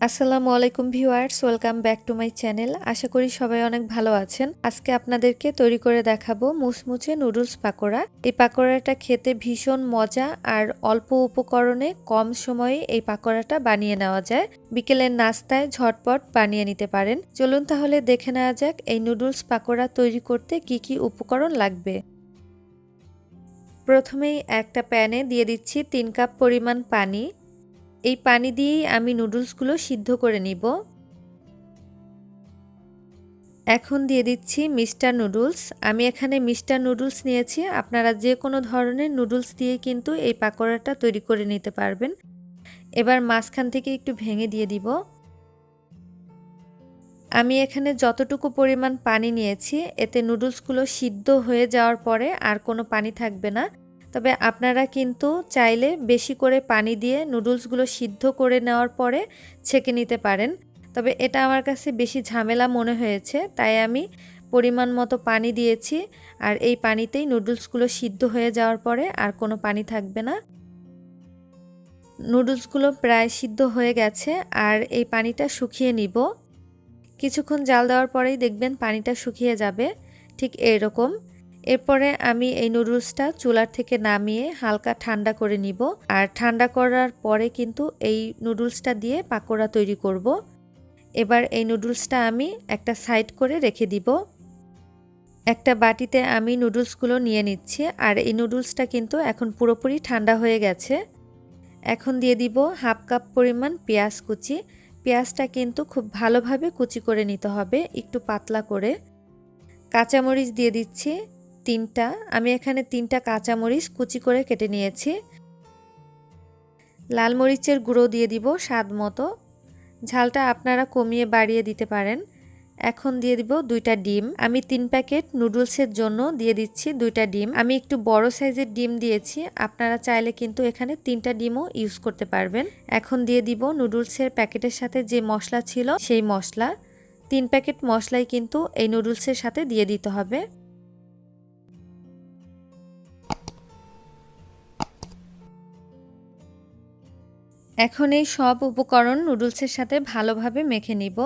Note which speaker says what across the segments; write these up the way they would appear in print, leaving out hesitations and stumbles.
Speaker 1: আসসালামু আলাইকুম viewers, welcome back to my channel. আশা করি সবাই অনেক ভালো আছেন। আজকে আপনাদেরকে তৈরি করে দেখাবো মুচমুচে নুডলস পাকোড়া। এই পাকোড়াটা খেতে ভীষণ মজা আর অল্প উপকরণে কম সময়ে এই পাকোড়াটা বানিয়ে নেওয়া যায়। বিকেলের নাস্তায় ঝটপট বানিয়ে নিতে পারেন। চলুন তাহলে দেখে নেওয়া যাক এই নুডলস পাকোড়া তৈরি করতে কি কি উপকরণ লাগবে। প্রথমেই একটা প্যানে দিয়ে দিচ্ছি 3 কাপ পরিমাণ পানি। এই পানি দিয়েই আমি নুডলসগুলো সিদ্ধ করে নিব। এখন দিয়ে দিচ্ছি মিস্টার নুডলস। আমি এখানে মিস্টার নুডলস নিয়েছি, আপনারা যে কোনো ধরনের নুডলস দিয়ে কিন্তু এই পাকোড়াটা তৈরি করে নিতে পারবেন। এবার মাঝখান থেকে একটু ভেঙে দিয়ে দিব। আমি এখানে যতটুকু পরিমাণ পানি নিয়েছি এতে নুডলসগুলো সিদ্ধ হয়ে যাওয়ার পরে আর কোনো পানি থাকবে না। তবে আপনারা কিন্তু চাইলে বেশি করে পানি দিয়ে নুডলসগুলো সিদ্ধ করে নেওয়ার পরে ছেঁকে নিতে পারেন। তবে এটা আমার কাছে বেশি ঝামেলা মনে হয়েছে, তাই আমি পরিমাণ মতো পানি দিয়েছি। আর এই পানিতেই নুডলসগুলো সিদ্ধ হয়ে যাওয়ার পরে আর কোনো পানি থাকবে না। নুডলসগুলো প্রায় সিদ্ধ হয়ে গেছে আর এই পানিটা শুকিয়ে নিব। কিছুক্ষণ জাল দেওয়ার পরেই দেখবেন পানিটা শুকিয়ে যাবে, ঠিক এরকম। এরপরে আমি এই নুডলসটা চুলার থেকে নামিয়ে হালকা ঠান্ডা করে নিব। আর ঠান্ডা করার পরে কিন্তু এই নুডলসটা দিয়ে পাকোড়া তৈরি করব। এবার এই নুডলসটা আমি একটা সাইড করে রেখে দিব। একটা বাটিতে আমি নুডলসগুলো নিয়ে নিচ্ছি আর এই নুডলসটা কিন্তু এখন পুরোপুরি ঠান্ডা হয়ে গেছে। এখন দিয়ে দিব হাফ কাপ পরিমাণ পেঁয়াজ কুচি। পেঁয়াজটা কিন্তু খুব ভালোভাবে কুচি করে নিতে হবে, একটু পাতলা করে। কাঁচামরিচ দিয়ে দিচ্ছি 3টা। আমি এখানে 3টা কাঁচামরিচ কুচি করে কেটে নিয়েছি। লাল মরিচের গুঁড়ো দিয়ে দিব স্বাদ মতো। ঝালটা আপনারা কমিয়ে বাড়িয়ে দিতে পারেন। এখন দিয়ে দিব 2টা ডিম। আমি 3 প্যাকেট নুডলসের জন্য দিয়ে দিচ্ছি 2টা ডিম। আমি একটু বড় সাইজের ডিম দিয়েছি, আপনারা চাইলে কিন্তু এখানে 3টা ডিমও ইউজ করতে পারবেন। এখন দিয়ে দিব নুডলসের প্যাকেটের সাথে যে মশলা ছিল সেই মশলা। 3 প্যাকেট মশলাই কিন্তু এই নুডলসের সাথে দিয়ে দিতে হবে। এখন এই সব উপকরণ নুডলসের সাথে ভালোভাবে মেখে নিব।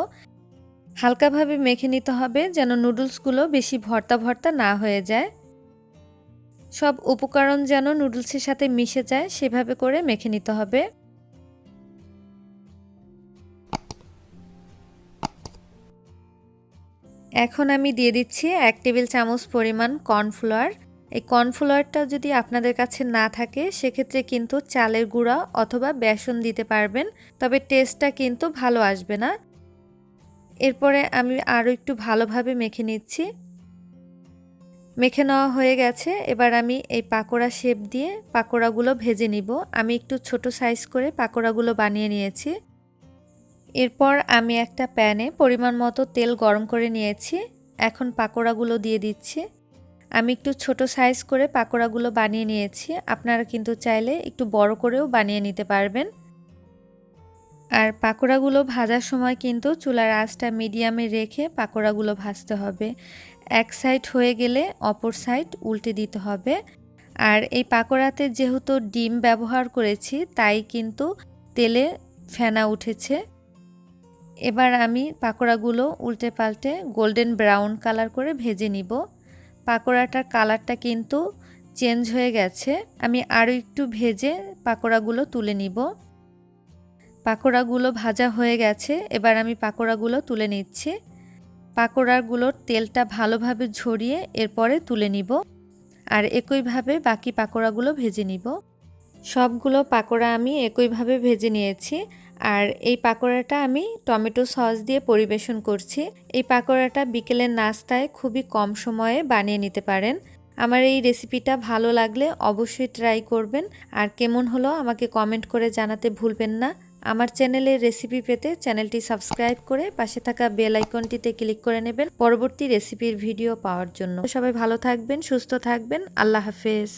Speaker 1: হালকাভাবে মেখে নিতে হবে যেন নুডলসগুলো বেশি ভর্তা ভর্তা না হয়ে যায়। সব উপকরণ যেন নুডলসের সাথে মিশে যায় সেভাবে করে মেখে নিতে হবে। এখন আমি দিয়ে দিচ্ছি 1 টেবিল চামচ পরিমাণ কর্নফ্লাওয়ার। এই কর্নফ্লাওয়ারটা যদি আপনাদের কাছে না থাকে সেক্ষেত্রে কিন্তু চালের গুঁড়া অথবা বেসন দিতে পারবেন, তবে টেস্টটা কিন্তু ভালো আসবে না। এরপরে আমি আরও একটু ভালোভাবে মেখে নিচ্ছি। মেখে নেওয়া হয়ে গেছে। এবার আমি এই পাকোড়া শেপ দিয়ে পাকোড়াগুলো ভেজে নিব। আমি একটু ছোট সাইজ করে পাকোড়াগুলো বানিয়ে নিয়েছি। এরপর আমি একটা প্যানে পরিমাণ মতো তেল গরম করে নিয়েছি। এখন পাকোড়াগুলো দিয়ে দিচ্ছি। আমি একটু ছোট সাইজ করে পাকোড়াগুলো বানিয়ে নিয়েছি, আপনারা কিন্তু চাইলে একটু বড় করেও বানিয়ে নিতে পারবেন। আর পাকোড়াগুলো ভাজার সময় কিন্তু চুলার আঁচটা মিডিয়ামে রেখে পাকোড়াগুলো ভাজতে হবে। এক সাইড হয়ে গেলে অপর সাইড উল্টে দিতে হবে। আর এই পাকোড়াতে যেহেতু ডিম ব্যবহার করেছি তাই কিন্তু তেলে ফেনা উঠেছে। এবার আমি পাকোড়াগুলো উল্টে পাল্টে গোল্ডেন ব্রাউন কালার করে ভেজে নিব। পাকোড়াটার কালারটা কিন্তু চেঞ্জ হয়ে গেছে। আমি আরও একটু ভেজে পাকোড়াগুলো তুলে নিব। পাকোড়াগুলো ভাজা হয়ে গেছে। এবার আমি পাকোড়াগুলো তুলে নিচ্ছি। পাকোড়াগুলোর তেলটা ভালোভাবে ঝরিয়ে এরপরে তুলে নিব। আর একইভাবে বাকি পাকোড়াগুলো ভেজে নিব। সবগুলো পাকোড়া আমি একইভাবে ভেজে নিয়েছি। আর এই পাকোড়াটা আমি টমেটো সস দিয়ে পরিবেশন করছি। এই পাকোড়াটা বিকেলের নাস্তায় খুবই কম সময়ে বানিয়ে নিতে পারেন। আমার এই রেসিপিটা ভালো লাগলে অবশ্যই ট্রাই করবেন। আর কেমন হলো আমাকে কমেন্ট করে জানাতে ভুলবেন না। আমার চ্যানেলের রেসিপি পেতে চ্যানেলটি সাবস্ক্রাইব করে পাশে থাকা বেল আইকনটিতে ক্লিক করে নেবেন পরবর্তী রেসিপির ভিডিও পাওয়ার জন্য। সবাই ভালো থাকবেন, সুস্থ থাকবেন। আল্লাহ হাফেজ।